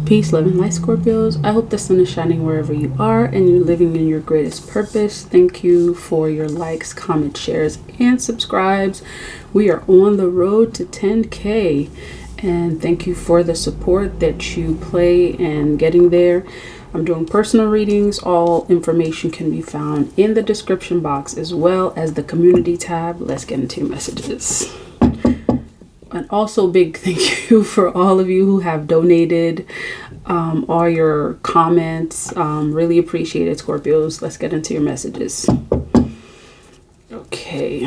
Peace, love, and light, Scorpios. I hope the sun is shining wherever you are and you're living in your greatest purpose. Thank you for your likes, comments, shares, and subscribes. We are on the road to 10K, and thank you for the support that you play in getting there. I'm doing personal readings. All information can be found in the description box as well as the community tab. Let's get into your messages. And also big thank you for all of you who have donated all your comments. Really appreciate it, Scorpios. Let's get into your messages. Okay.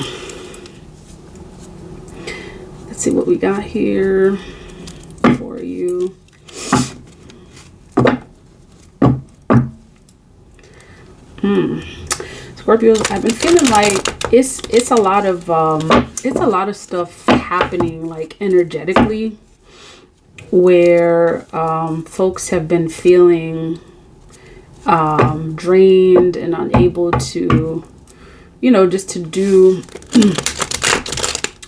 Let's see what we got here for you. Scorpios, I've been feeling like it's a lot of stuff happening like energetically where folks have been feeling drained and unable to, just to do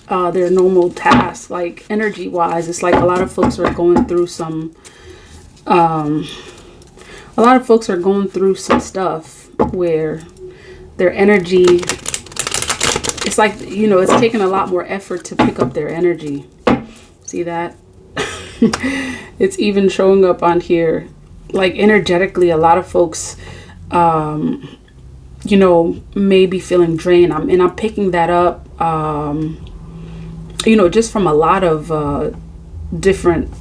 their normal tasks. Like energy wise, it's like a lot of folks are going through some stuff where their energy, it's like, it's taking a lot more effort to pick up their energy. See that? It's even showing up on here. Like energetically, a lot of folks, may be feeling drained. I'm picking that up, just from a lot of different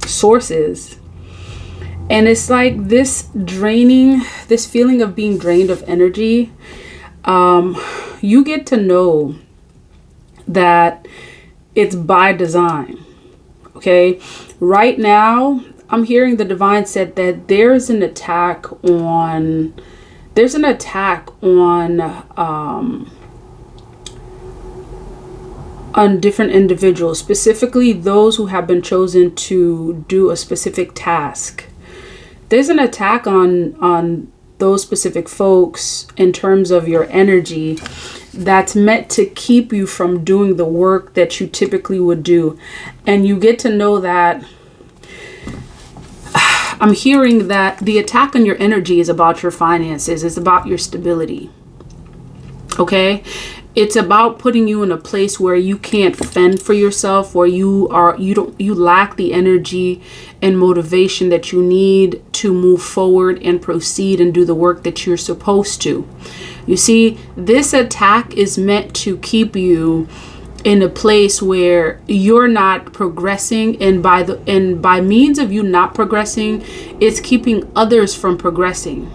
sources. And it's like this feeling of being drained of energy. You get to know that it's by design. Okay. Right now, I'm hearing the divine said that there's an attack on different individuals, specifically those who have been chosen to do a specific task. There's an attack on those specific folks in terms of your energy that's meant to keep you from doing the work that you typically would do. And you get to know that I'm hearing that the attack on your energy is about your finances. It's about your stability. Okay? It's about putting you in a place where you can't fend for yourself, where you lack the energy and motivation that you need to move forward and proceed and do the work that you're supposed to. You see, this attack is meant to keep you in a place where you're not progressing, and by means of you not progressing, it's keeping others from progressing.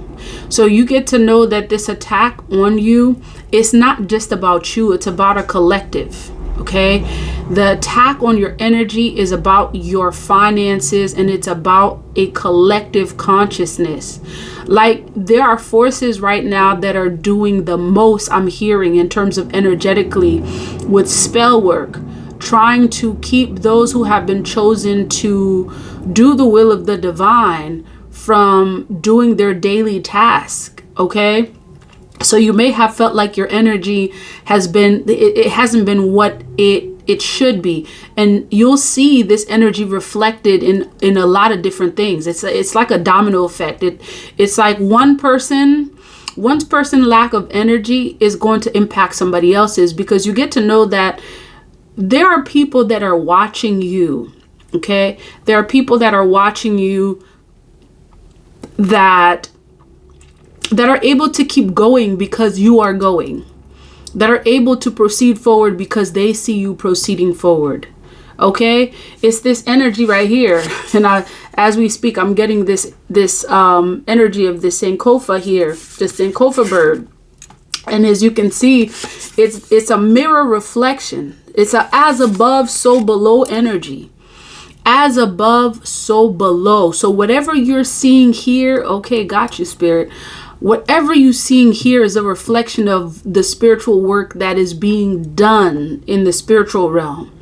So you get to know that this attack on you, it's not just about you, it's about a collective. Okay, the attack on your energy is about your finances, and it's about a collective consciousness. Like there are forces right now that are doing the most, I'm hearing, in terms of energetically with spell work, trying to keep those who have been chosen to do the will of the divine from doing their daily task. Okay. So you may have felt like your energy hasn't been what it should be. And you'll see this energy reflected in a lot of different things. It's like a domino effect. It's like one person's lack of energy is going to impact somebody else's, because you get to know that there are people that are watching you. Okay. There are people that are watching you that are able to keep going because you are going, that are able to proceed forward because they see you proceeding forward. Okay, it's this energy right here, and as we speak, I'm getting this energy of this Sankofa here, this Sankofa bird, and as you can see, it's a mirror reflection. It's a as above, so below energy. As above, so below. So whatever you're seeing here, okay, got you, Spirit. Whatever you're seeing here is a reflection of the spiritual work that is being done in the spiritual realm.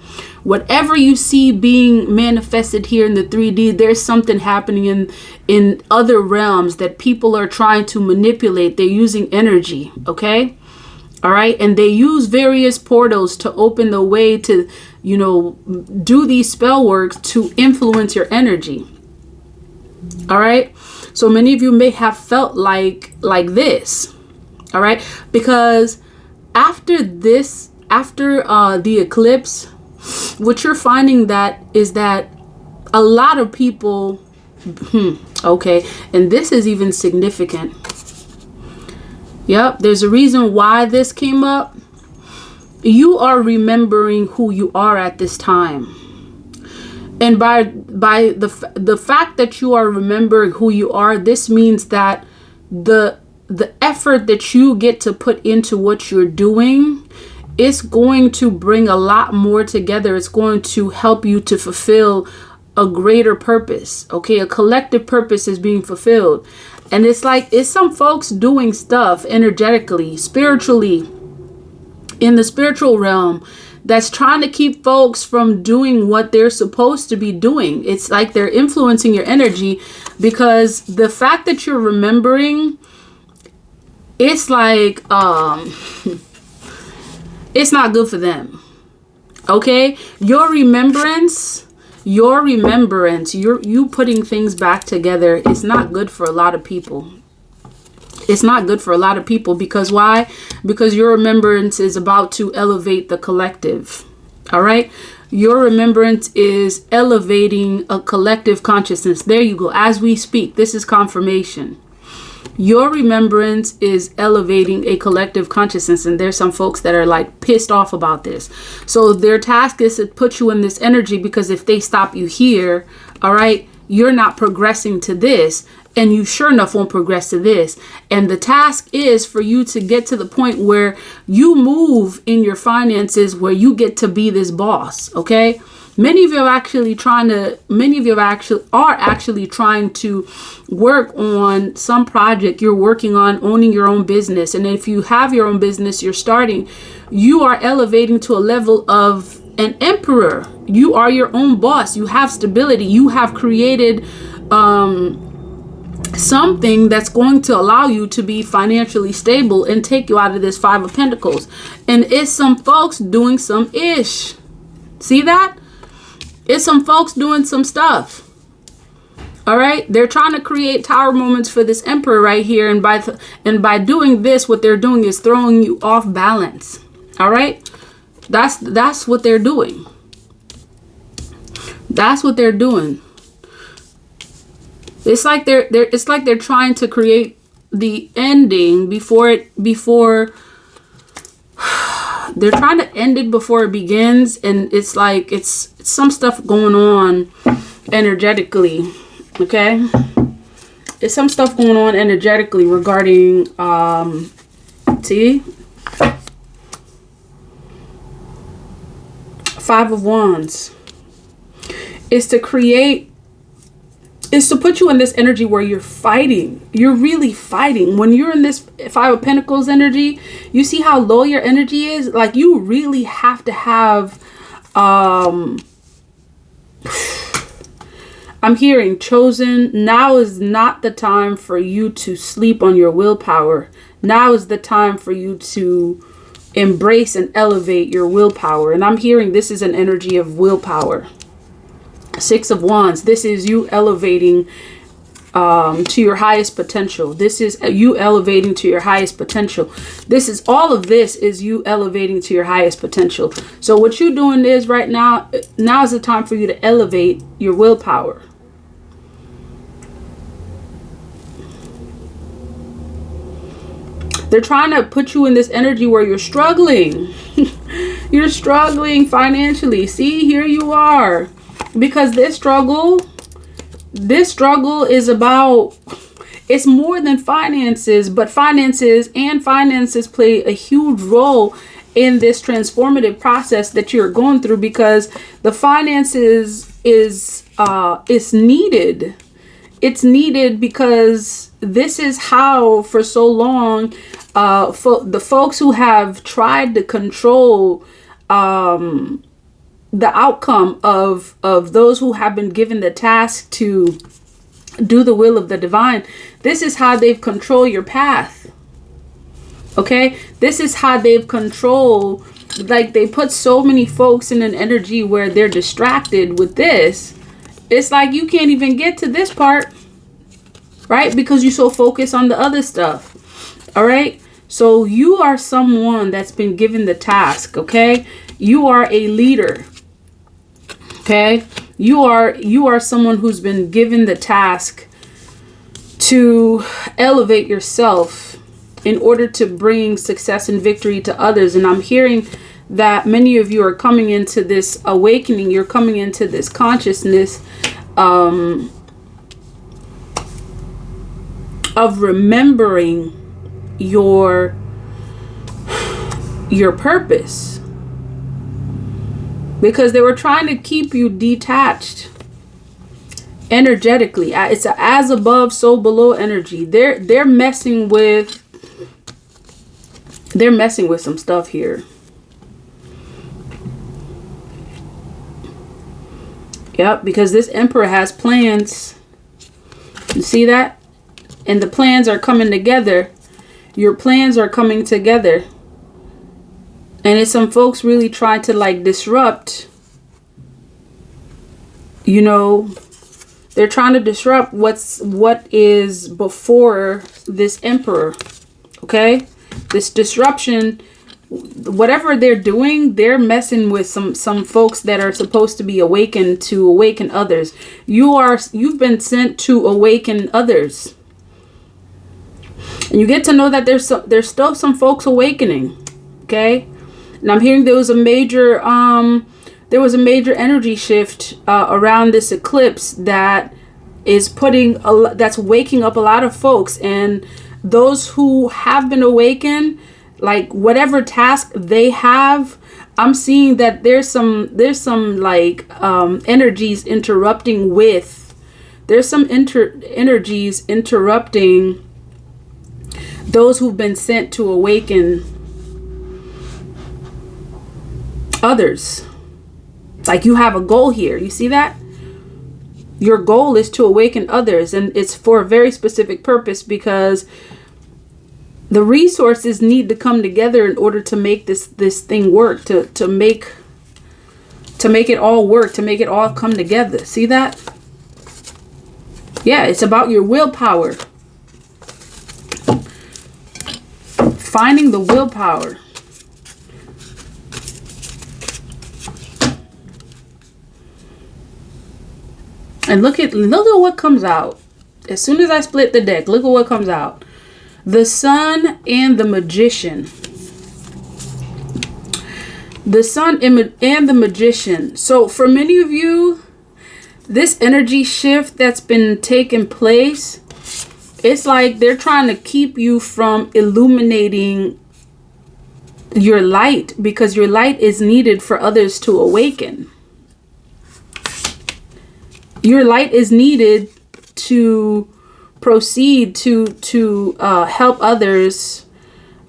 Whatever you see being manifested here in the 3D, there's something happening in other realms that people are trying to manipulate. They're using energy, okay? All right. And they use various portals to open the way to, do these spell works to influence your energy. All right. So many of you may have felt like this. All right. Because after the eclipse, what you're finding that is that a lot of people, okay, and this is even significant. Yep, there's a reason why this came up. You are remembering who you are at this time. And by the fact that you are remembering who you are, this means that the effort that you get to put into what you're doing is going to bring a lot more together. It's going to help you to fulfill a greater purpose. Okay, a collective purpose is being fulfilled. And it's like, it's some folks doing stuff energetically, spiritually, in the spiritual realm, that's trying to keep folks from doing what they're supposed to be doing. It's like they're influencing your energy, because the fact that you're remembering, it's like, it's not good for them. Okay? Your remembrance, you putting things back together, it's not good for a lot of people. It's not good for a lot of people, because why? Because your remembrance is about to elevate the collective. All right? Your remembrance is elevating a collective consciousness. There you go. As we speak, this is confirmation. Your remembrance is elevating a collective consciousness. And there's some folks that are like pissed off about this. So their task is to put you in this energy, because if they stop you here, all right, you're not progressing to this. And you sure enough won't progress to this. And the task is for you to get to the point where you move in your finances, where you get to be this boss. Okay. Many of you are actually trying to work on some project you're working on, owning your own business. And if you have your own business you are elevating to a level of an emperor. You are your own boss. You have stability. You have created, something that's going to allow you to be financially stable and take you out of this Five of Pentacles. And it's some folks doing some ish. See that? It's some folks doing some stuff. All right? They're trying to create tower moments for this emperor right here. And by doing this, what they're doing is throwing you off balance. All right? That's what they're doing. That's what they're doing. It's like they're trying to create the ending before they're trying to end it before it begins. And it's like it's some stuff going on energetically. Okay, it's some stuff going on energetically regarding see, Five of Wands is to put you in this energy where you're fighting. You're really fighting. When you're in this Five of Pentacles energy, you see how low your energy is? Like, you really have to have, I'm hearing chosen. Now is not the time for you to sleep on your willpower. Now is the time for you to embrace and elevate your willpower. And I'm hearing this is an energy of willpower. Six of Wands. This is you elevating to your highest potential. This is you elevating to your highest potential. All of this is you elevating to your highest potential. So what you're doing is right now is the time for you to elevate your willpower. They're trying to put you in this energy where you're struggling. You're struggling financially. See, here you are. Because this struggle is about, it's more than finances, but finances play a huge role in this transformative process that you're going through, because the finances is needed. It's needed because this is how, for so long, the folks who have tried to control the outcome of those who have been given the task to do the will of the divine. This is how they've controlled your path. Okay? This is how they've controlled, like, they put so many folks in an energy where they're distracted with this. It's like you can't even get to this part. right? Because you're so focused on the other stuff. All right. So you are someone that's been given the task. Okay. You are a leader. Okay. You are someone who's been given the task to elevate yourself in order to bring success and victory to others. And I'm hearing that many of you are coming into this awakening. You're coming into this consciousness of remembering your purpose, because they were trying to keep you detached energetically. It's a as above so below energy. They're messing with some stuff here. Yep, because this emperor has plans. You see that? And the plans are coming together. Your plans are coming together. And it's some folks really trying to like disrupt. You know, they're trying to disrupt what is before this emperor. Okay? This disruption, whatever they're doing, they're messing with some folks that are supposed to be awakened, to awaken others. You've been sent to awaken others. And you get to know that there's still some folks awakening. Okay? And I'm hearing there was a major energy shift around this eclipse that is that's waking up a lot of folks. And those who have been awakened, like whatever task they have, I'm seeing that there's some like energies interrupting with. There's some energies interrupting those who've been sent to awaken others. Like you have a goal here. You see that? Your goal is to awaken others, and it's for a very specific purpose, because the resources need to come together in order to make this thing work, to make it all work, to make it all come together. See that? Yeah, it's about your willpower. Finding the willpower. And look at what comes out. As soon as I split the deck, look at what comes out. The Sun and the Magician. The Sun and the Magician. So for many of you, this energy shift that's been taking place, it's like they're trying to keep you from illuminating your light, because your light is needed for others to awaken. Your light is needed to proceed to help others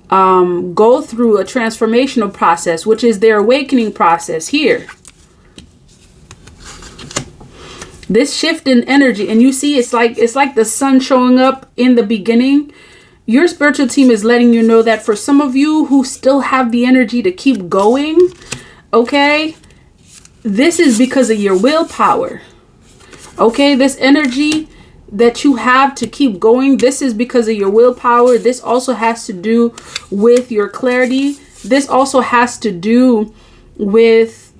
go through a transformational process, which is their awakening process here. This shift in energy, and you see it's like the sun showing up in the beginning. Your spiritual team is letting you know that for some of you who still have the energy to keep going, okay, this is because of your willpower. Okay, this energy that you have to keep going, this is because of your willpower. This also has to do with your clarity. This also has to do with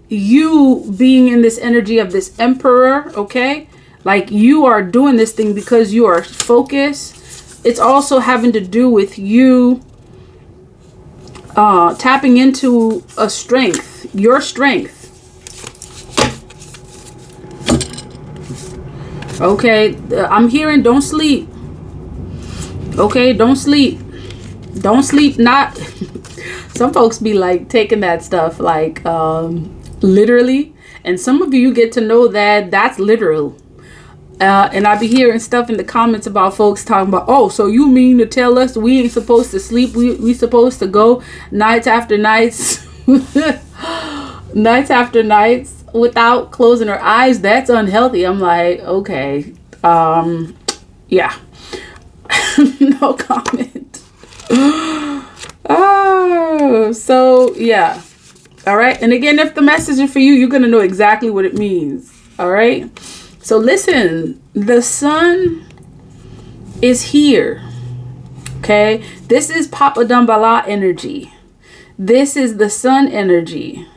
you being in this energy of this emperor. Okay, like you are doing this thing because you are focused. It's also having to do with you tapping into a strength, your strength. Okay, I'm hearing don't sleep. Okay, don't sleep. Don't sleep. Not some folks be like taking that stuff like literally, and some of you get to know that that's literal. And I be hearing stuff in the comments about folks talking about, oh, so you mean to tell us we ain't supposed to sleep? We supposed to go nights after nights, nights after nights without closing our eyes? That's unhealthy. I'm like, okay, yeah. No comment. Oh, so yeah. All right. And again, if the message is for you, you're going to know exactly what it means. All right. So listen, the sun is here. Okay, this is Papa Dambala energy. This is the sun energy.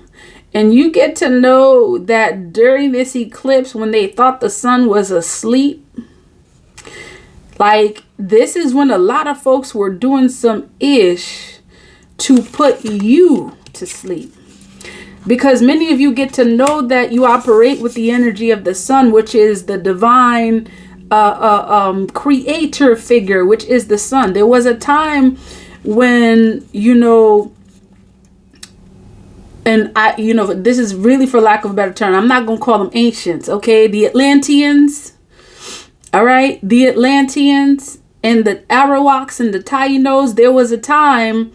And you get to know that during this eclipse, when they thought the sun was asleep, like, this is when a lot of folks were doing some ish to put you to sleep. Because many of you get to know that you operate with the energy of the sun, which is the divine creator figure, which is the sun. There was a time when, and this is really, for lack of a better term, I'm not going to call them ancients, okay? The Atlanteans, all right? The Atlanteans and the Arawaks and the Tainos, there was a time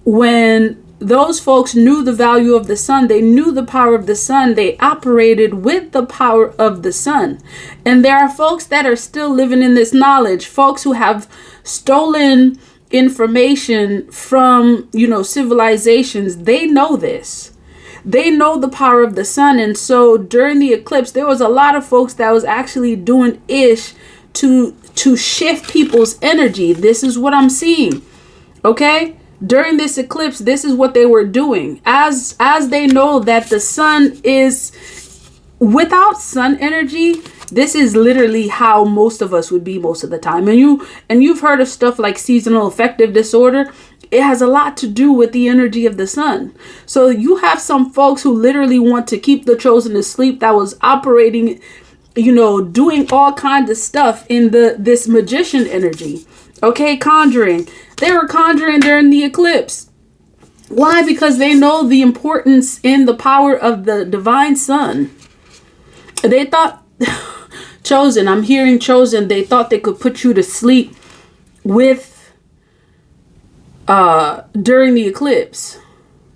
when those folks knew the value of the sun. They knew the power of the sun. They operated with the power of the sun. And there are folks that are still living in this knowledge, folks who have stolen information from, civilizations. They know this. They know the power of the sun. And so during the eclipse, there was a lot of folks that was actually doing ish to shift people's energy. This is what I'm seeing. Okay? During this eclipse, this is what they were doing. As they know that the sun is, without sun energy, this is literally how most of us would be most of the time. And you've heard of stuff like seasonal affective disorder. It has a lot to do with the energy of the sun. So you have some folks who literally want to keep the chosen asleep, that was operating, doing all kinds of stuff in this magician energy. Okay, conjuring. They were conjuring during the eclipse. Why? Because they know the importance in the power of the divine sun. They thought, chosen, I'm hearing chosen, they thought they could put you to sleep with, during the eclipse.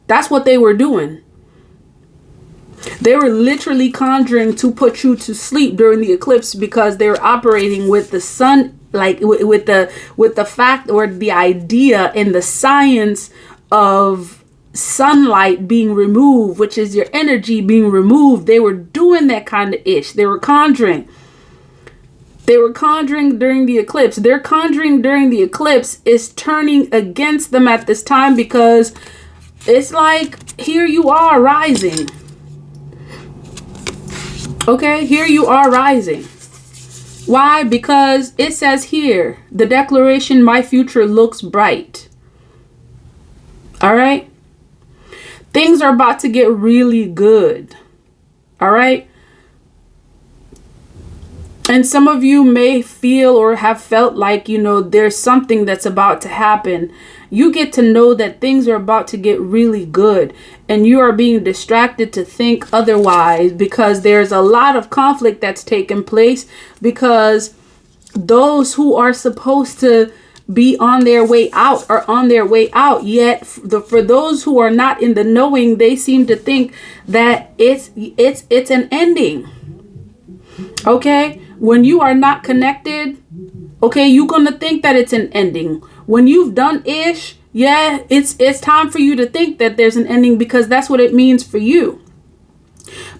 That's what they were doing. They were literally conjuring to put you to sleep during the eclipse, because they were operating with the sun, like with the fact or the idea and the science of sunlight being removed, which is your energy being removed. They were doing that kind of ish. They were conjuring. They were conjuring during the eclipse. Their conjuring during the eclipse is turning against them at this time, because it's like, here you are rising. Okay, here you are rising. Why? Because it says here, the declaration, my future looks bright. All right. Things are about to get really good. All right. And some of you may feel or have felt like, there's something that's about to happen. You get to know that things are about to get really good, and you are being distracted to think otherwise, because there's a lot of conflict that's taken place, because those who are supposed to be on their way out are on their way out. Yet for those who are not in the knowing, they seem to think that it's an ending. Okay? When you are not connected, okay, you're going to think that it's an ending. When you've done ish, yeah, it's time for you to think that there's an ending, because that's what it means for you.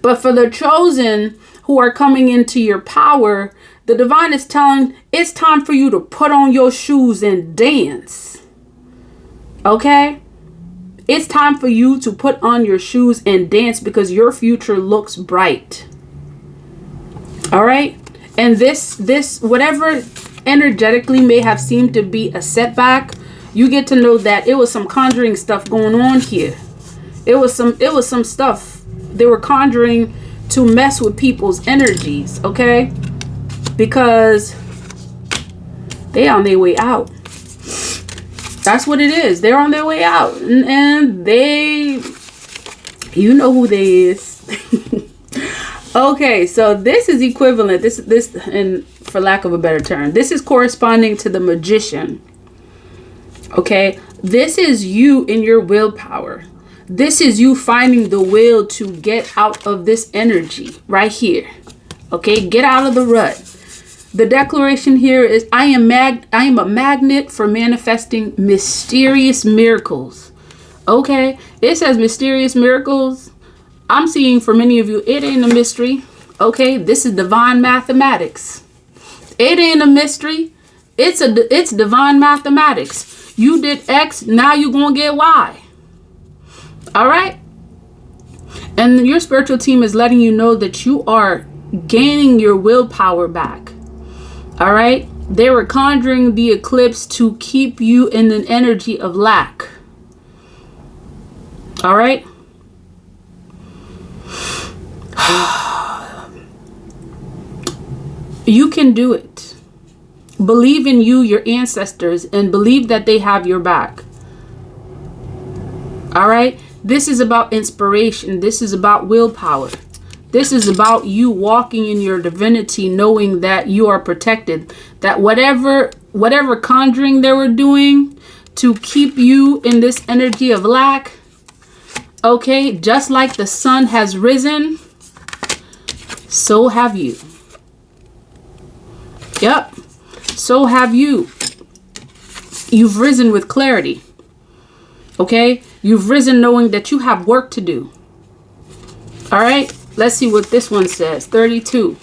But for the chosen who are coming into your power, the divine is telling, it's time for you to put on your shoes and dance. Okay? It's time for you to put on your shoes and dance, because your future looks bright. All right? And this whatever energetically may have seemed to be a setback, you get to know that it was some conjuring stuff going on here. It was some stuff they were conjuring to mess with people's energies, okay? Because they on their way out. That's what it is. They're on their way out, and they, you know who they is. Okay, so this is equivalent. This, and for lack of a better term, this is corresponding to the magician. Okay, this is you in your willpower. This is you finding the will to get out of this energy right here. Okay, get out of the rut. The declaration here is, I am a magnet for manifesting mysterious miracles. Okay, it says mysterious miracles. I'm seeing for many of you, it ain't a mystery. Okay, this is divine mathematics. It ain't a mystery. It's divine mathematics. You did X, now you're going to get Y. All right? And your spiritual team is letting you know that you are gaining your willpower back. All right? They were conjuring the eclipse to keep you in an energy of lack. All right? You can do it. Believe in you, your ancestors, and believe that they have your back. All right? This is about inspiration. This is about willpower. This is about you walking in your divinity, knowing that you are protected. That whatever conjuring they were doing to keep you in this energy of lack, okay, just like the sun has risen, so have you. Yep. So have you. You've risen with clarity. Okay? You've risen knowing that you have work to do. All right? Let's see what this one says. 32.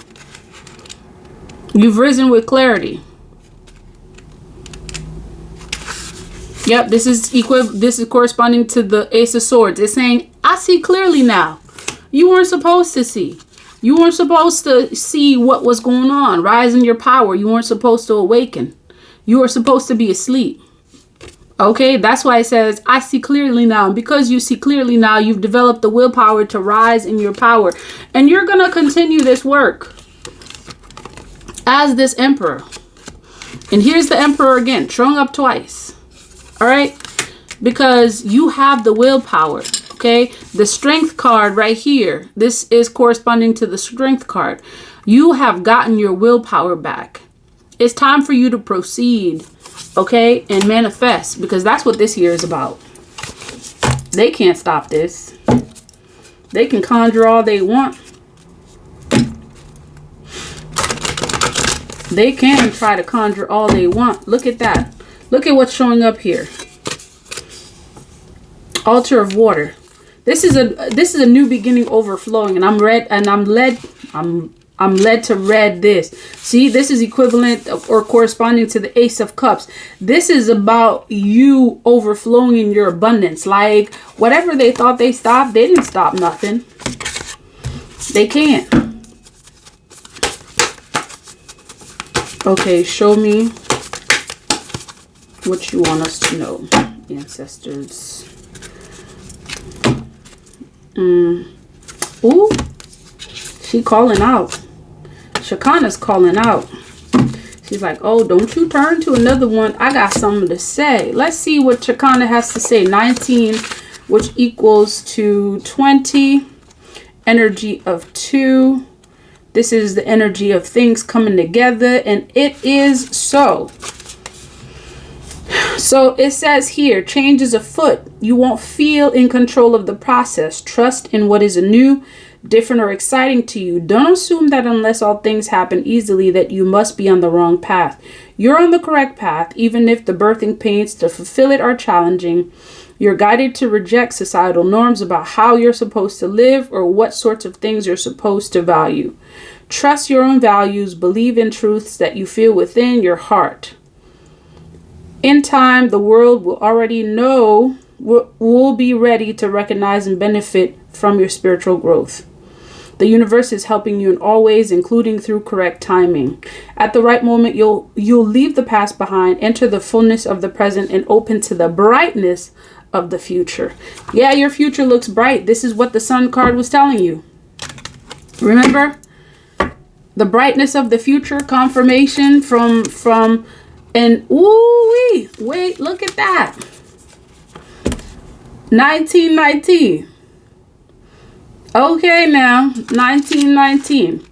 You've risen with clarity. Yep, this is corresponding to the Ace of Swords. It's saying, I see clearly now. You weren't supposed to see. You weren't supposed to see what was going on. Rise in your power. You weren't supposed to awaken. You were supposed to be asleep. Okay, that's why it says, I see clearly now. And because you see clearly now, you've developed the willpower to rise in your power. And you're going to continue this work as this emperor. And here's the emperor again, showing up twice. All right, because you have the willpower. Okay, the strength card right here, this is corresponding to the strength card. You have gotten your willpower back. It's time for you to proceed, okay, and manifest, because that's what this year is about. They can't stop this. They can conjure all they want. They can try to conjure all they want. Look at that. Look at what's showing up here. Altar of water. This is a new beginning overflowing, and I'm led to read this. See, this is equivalent or corresponding to the Ace of Cups. This is about you overflowing in your abundance. Like whatever they thought they stopped, they didn't stop nothing. They can't. Okay, show me what you want us to know, ancestors. Ooh, she calling out. Shakana's calling out. She's like, oh, don't you turn to another one. I got something to say. Let's see what Shakana has to say. 19, which equals to 20. Energy of 2. This is the energy of things coming together. And it is so. So it says here, change is afoot. You won't feel in control of the process. Trust in what is new, different, or exciting to you. Don't assume that unless all things happen easily that you must be on the wrong path. You're on the correct path, even if the birthing pains to fulfill it are challenging. You're guided to reject societal norms about how you're supposed to live or what sorts of things you're supposed to value. Trust your own values. Believe in truths that you feel within your heart. In time, the world will already know, will be ready to recognize and benefit from your spiritual growth. The universe is helping you in all ways, including through correct timing. At the right moment, you'll leave the past behind, enter the fullness of the present, and open to the brightness of the future. Yeah, your future looks bright. This is what the Sun card was telling you. Remember? The brightness of the future, confirmation from and ooh, wait, look at that. 1919. Okay, now 1919.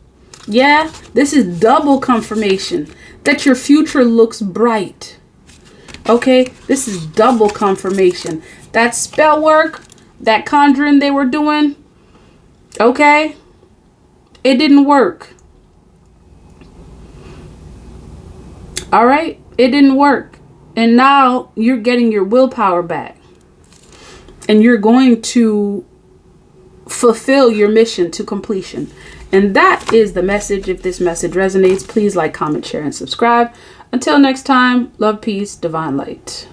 Yeah, this is double confirmation that your future looks bright. Okay, this is double confirmation. That spell work, that conjuring they were doing, okay, it didn't work. All right, it didn't work. And now you're getting your willpower back. And you're going to fulfill your mission to completion. And that is the message. If this message resonates, please like, comment, share, and subscribe. Until next time, love, peace, divine light.